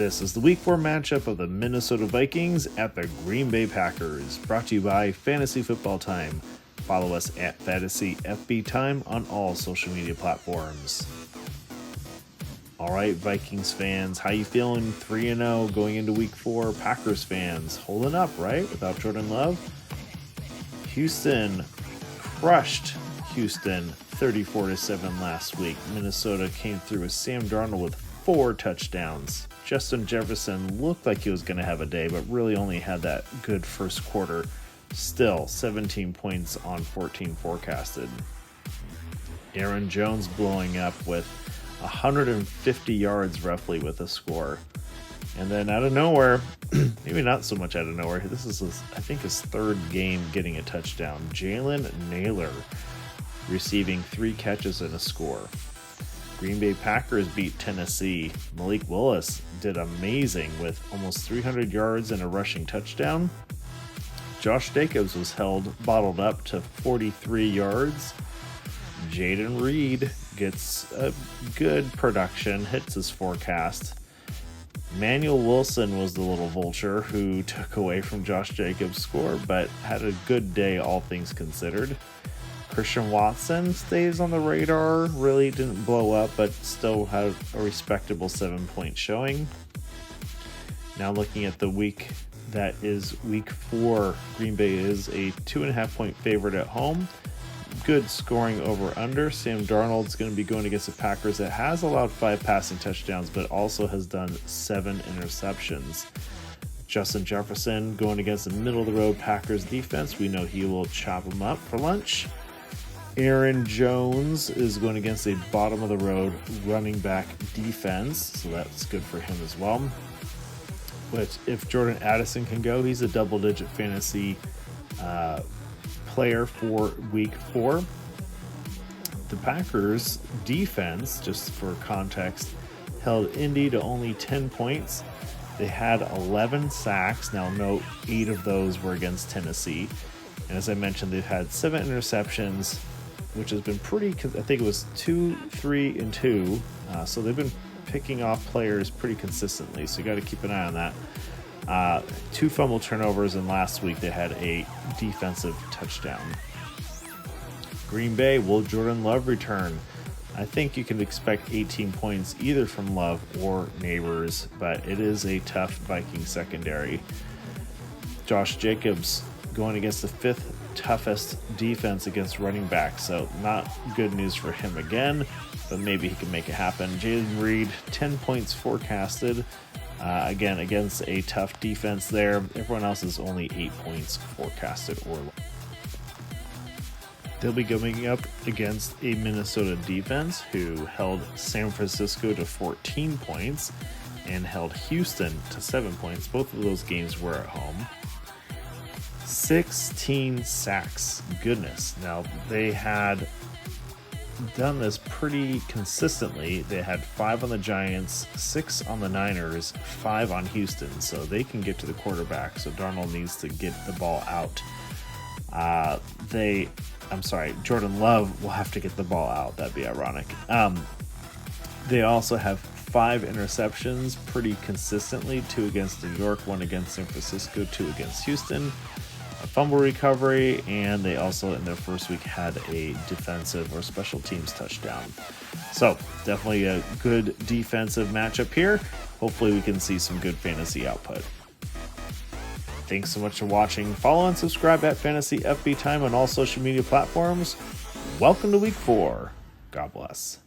This is the Week 4 matchup of the Minnesota Vikings at the Green Bay Packers, brought to you by Fantasy Football Time. Follow us at Fantasy FB Time on all social media platforms. All right, Vikings fans, how you feeling? 3-0 going into Week 4. Packers fans, holding up, right? Without Jordan Love. Houston crushed Houston 34-7 last week. Minnesota came through with Sam Darnold with 4 touchdowns. Justin Jefferson looked like he was going to have a day, but really only had that good first quarter. Still, 17 points on 14 forecasted. Aaron Jones blowing up with 150 yards roughly with a score. And then out of nowhere, maybe not so much out of nowhere, this is, I think, his third game getting a touchdown. Jalen Nailor receiving 3 catches and a score. Green Bay Packers beat Tennessee. Malik Willis did amazing with almost 300 yards and a rushing touchdown. Josh Jacobs was bottled up to 43 yards. Jayden Reed gets a good production, hits his forecast. Emmanuel Wilson was the little vulture who took away from Josh Jacobs' score, but had a good day, all things considered. Christian Watson stays on the radar, really didn't blow up, but still had a respectable 7-point showing. Now looking at the week that is Week 4, Green Bay is a 2.5-point favorite at home. Good scoring over under. Sam Darnold's going to be going against the Packers that has allowed 5 passing touchdowns, but also has done 7 interceptions. Justin Jefferson going against the middle-of-the-road Packers defense. We know he will chop them up for lunch. Aaron Jones is going against a bottom-of-the-road running back defense, so that's good for him as well. But if Jordan Addison can go, he's a double-digit fantasy player for Week 4. The Packers defense, just for context, held Indy to only 10 points. They had 11 sacks. Now note, 8 of those were against Tennessee. And as I mentioned, they've had 7 interceptions, which has been pretty, I think it was 2, 3, and 2. So they've been picking off players pretty consistently. So you got to keep an eye on that. 2 fumble turnovers, and last week they had a defensive touchdown. Green Bay, will Jordan Love return? I think you can expect 18 points either from Love or Neighbors, but it is a tough Viking secondary. Josh Jacobs going against the 5th toughest defense against running backs, so not good news for him again, but maybe he can make it happen. Jayden Reed, 10 points forecasted. Again, against a tough defense there. Everyone else is only 8 points forecasted or lower. They'll be going up against a Minnesota defense who held San Francisco to 14 points and held Houston to 7 points. Both of those games were at home. 16 sacks. Goodness. Now, they had done this pretty consistently. They had 5 on the Giants, 6 on the Niners, 5 on Houston, so they can get to the quarterback. So Darnold needs to get the ball out. Jordan Love will have to get the ball out. That'd be ironic. They also have 5 interceptions pretty consistently, 2 against New York, 1 against San Francisco, 2 against Houston. A fumble recovery, and they also in their first week had a defensive or special teams touchdown. So definitely a good defensive matchup here. Hopefully we can see some good fantasy output. Thanks so much for watching. Follow and subscribe at Fantasy FB Time on all social media platforms. Welcome to Week 4. God bless.